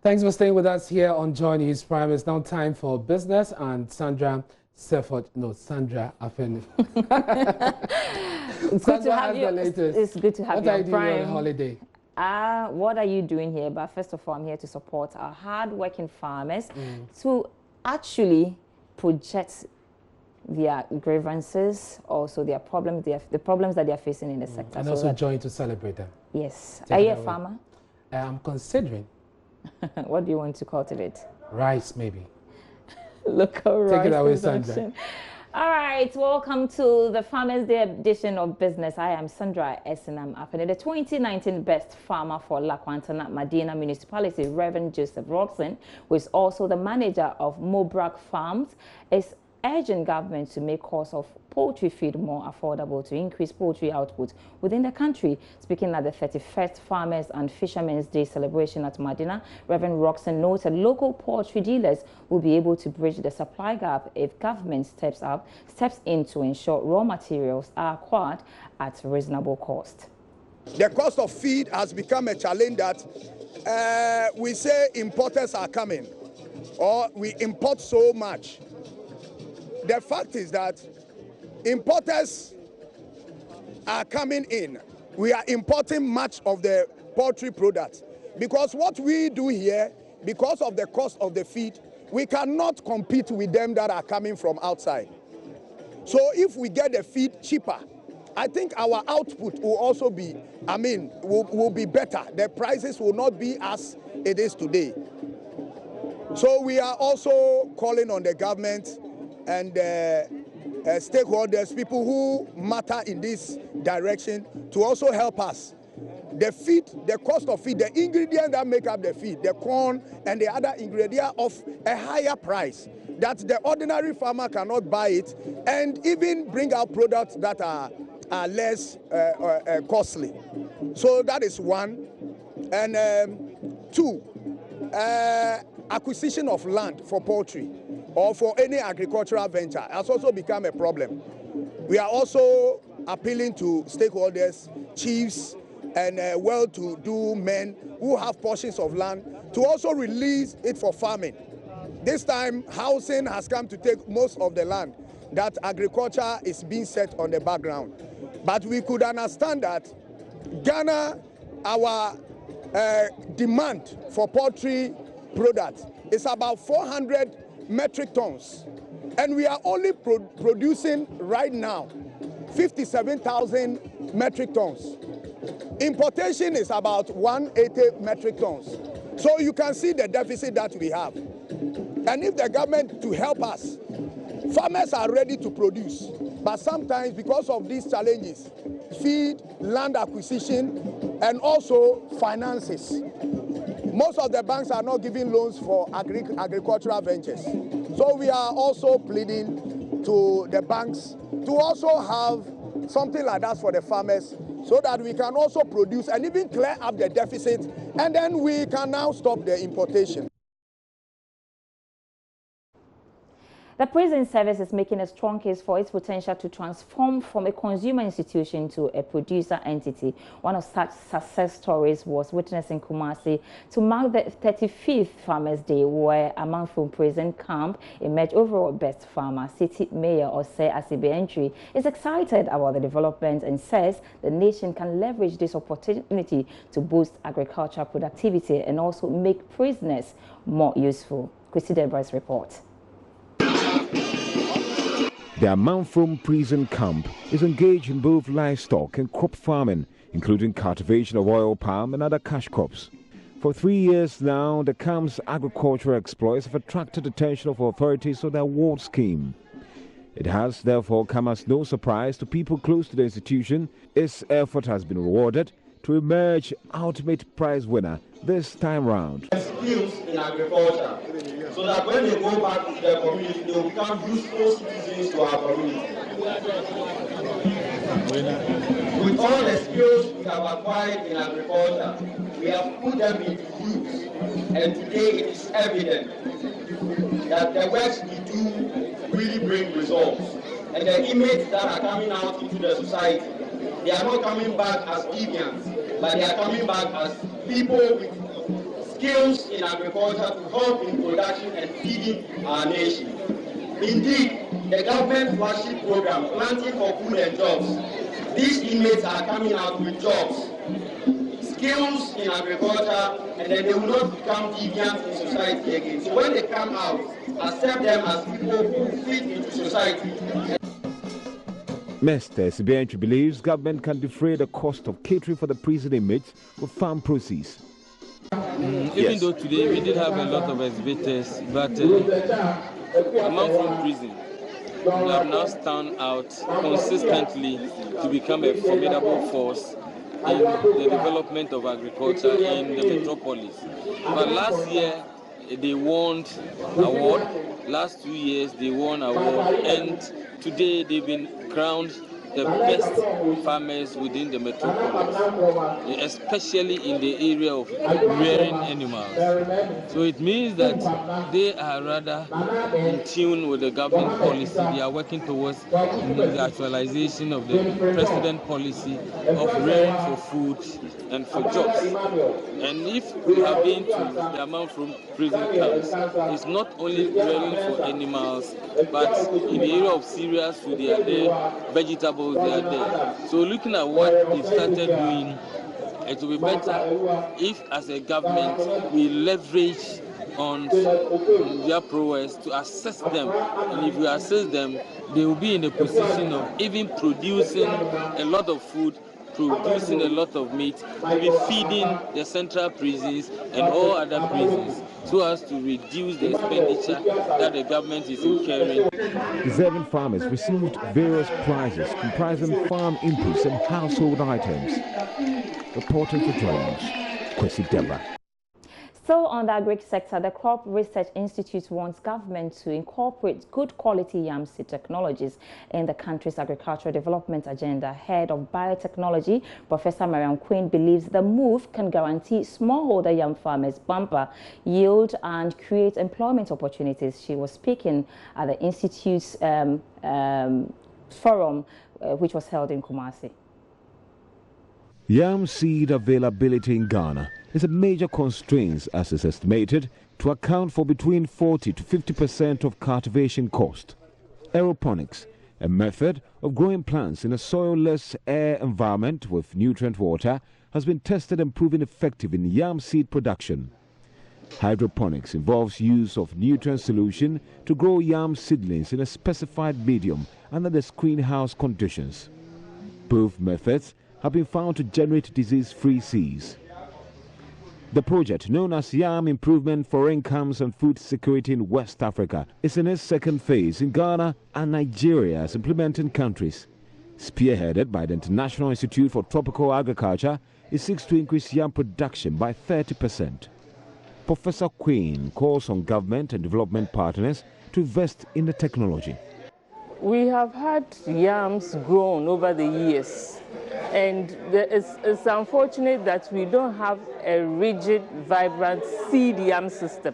Thanks for staying with us here on JoyNews Prime. It's now time for business and Sandra Afeni. It's good to have you. It's good to have you on Prime. What are you doing on holiday? What are you doing here? But first of all, I'm here to support our hard-working farmers to actually project their grievances, also their problems, the problems that they are facing in the sector. And also join to celebrate them. Yes. Are you a farmer? I'm considering. What do you want to cultivate? Rice, maybe. Local rice. Take it away, Sandra. All right, welcome to the Farmers Day edition of Business. I am Sandra Esinam Afene. The 2019 Best Farmer for Lakwantana Madina Municipality, Reverend Joseph Roxon, who is also the manager of Mobrak Farms, is urging government to make cost of poultry feed more affordable to increase poultry output within the country. Speaking at the 31st Farmers and Fishermen's Day celebration at Madina, Reverend Roxon noted local poultry dealers will be able to bridge the supply gap if government steps in to ensure raw materials are acquired at reasonable cost. The cost of feed has become a challenge that we say importers are coming, or we import so much. The fact is that importers are coming in. We are importing much of the poultry products because what we do here, because of the cost of the feed, we cannot compete with them that are coming from outside. So if we get the feed cheaper, I think our output will also be, will be better. The prices will not be as it is today. So we are also calling on the government and stakeholders, people who matter in this direction, to also help us. The feed, the cost of feed, the ingredients that make up the feed, the corn and the other ingredients of a higher price, that the ordinary farmer cannot buy it, and even bring out products that are less costly. So that is one. And two, acquisition of land for poultry or for any agricultural venture has also become a problem. We are also appealing to stakeholders, chiefs, and well-to-do men who have portions of land to also release it for farming. This time, housing has come to take most of the land, that agriculture is being set on the background. But we could understand that Ghana, our demand for poultry products is about 400 metric tons, and we are only producing right now 57,000 metric tons. Importation is about 180 metric tons. So you can see the deficit that we have. And if the government to help us, farmers are ready to produce, but sometimes because of these challenges, feed, land acquisition, and also finances, most of the banks are not giving loans for agricultural ventures. So we are also pleading to the banks to also have something like that for the farmers, so that we can also produce and even clear up the deficit, and then we can now stop the importation. The prison service is making a strong case for its potential to transform from a consumer institution to a producer entity. One of such success stories was witnessed in Kumasi to mark the 35th Farmers' Day, where a man from prison camp emerged overall best farmer. City Mayor Osei Asibe is excited about the development and says the nation can leverage this opportunity to boost agricultural productivity and also make prisoners more useful. Christy Deborah's report. The Amanfrom prison camp is engaged in both livestock and crop farming, including cultivation of oil palm and other cash crops. For 3 years now, the camp's agricultural exploits have attracted the attention of authorities on their award scheme. It has therefore come as no surprise to people close to the institution. Its effort has been rewarded to emerge ultimate prize winner this time round. Skills in agriculture, so that when they go back to their community, they will become useful citizens to our community. With all the skills we have acquired in agriculture, we have put them into use, and today it is evident that the works we do really bring results. And the images that are coming out into the society, they are not coming back as deviants, but they are coming back as people with skills in agriculture to help in production and feeding our nation. Indeed, the government flagship program, Planting for Food and Jobs, these inmates are coming out with jobs, skills in agriculture, and then they will not become deviants in society again. So when they come out, accept them as people who fit into society. Mr. Sibianchi believes government can defray the cost of catering for the prison inmates with farm proceeds. Even though today we did have a lot of exhibitors, but among from prison, we have now stand out consistently to become a formidable force in the development of agriculture in the metropolis. But last year they won award, last 2 years they won award, and today they've been crowned the best farmers within the metropolis, especially in the area of rearing animals. So it means that they are rather in tune with the government policy. They are working towards the actualization of the president policy of rearing for food and for jobs. And if we have been to the amount from prison camps, it's not only rearing for animals, but in the area of cereals food, they are there, vegetables, they are there. So looking at what they started doing, it will be better if, as a government, we leverage on their prowess to assess them. And if we assess them, they will be in a position of even producing a lot of food, producing a lot of meat, to be feeding the central prisons and all other prisons, so as to reduce the expenditure that the government is incurring. Deserving farmers received various prizes comprising farm inputs and household items. Reporting for JoyNews, Kwesi Deba. Still on the agri sector, the Crop Research Institute wants government to incorporate good quality yam seed technologies in the country's agricultural development agenda. Head of Biotechnology, Professor Mariam Quinn, believes the move can guarantee smallholder yam farmers bumper yield and create employment opportunities. She was speaking at the Institute's forum, which was held in Kumasi. Yam seed availability in Ghana is a major constraint, as is estimated to account for between 40 to 50% of cultivation cost. Aeroponics, a method of growing plants in a soil-less air environment with nutrient water, has been tested and proven effective in yam seed production. Hydroponics involves use of nutrient solution to grow yam seedlings in a specified medium under the greenhouse conditions. Both methods have been found to generate disease-free seeds. The project, known as Yam Improvement for Incomes and Food Security in West Africa, is in its second phase in Ghana and Nigeria as implementing countries. Spearheaded by the International Institute for Tropical Agriculture, it seeks to increase yam production by 30%. Professor Quinn calls on government and development partners to invest in the technology. We have had yams grown over the years, and it's unfortunate that we don't have a rigid, vibrant seed yam system.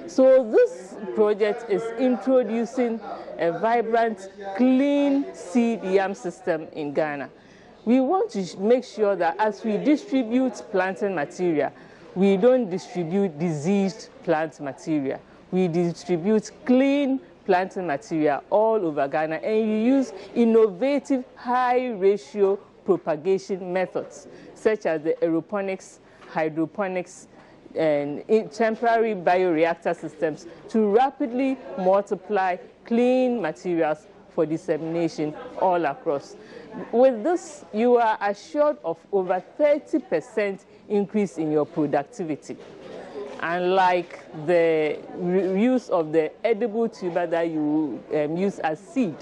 So this project is introducing a vibrant, clean seed yam system in Ghana. We want to make sure that as we distribute planting material, we don't distribute diseased plant material. We distribute clean planting material all over Ghana, and you use innovative high-ratio propagation methods, such as the aeroponics, hydroponics, and temporary bioreactor systems to rapidly multiply clean materials for dissemination all across. With this, you are assured of over 30% increase in your productivity. Unlike the use of the edible tuber that you use as seed,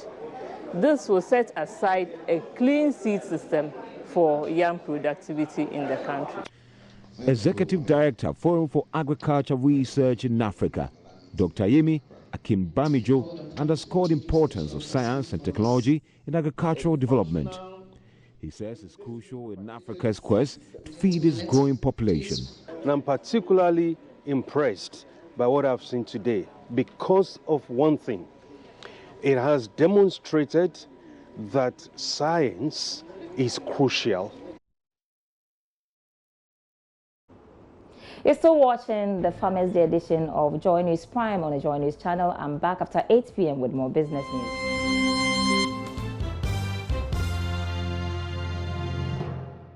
this will set aside a clean seed system for yam productivity in the country. Executive Director, Forum for Agriculture Research in Africa, Dr. Yemi Akimbamijo, underscored the importance of science and technology in agricultural development. He says it's crucial in Africa's quest to feed its growing population. And I'm particularly impressed by what I've seen today because of one thing. It has demonstrated that science is crucial. You're still watching the Farmers Day edition of Joy News Prime on the Joy News channel. I'm back after 8 p.m. with more business news.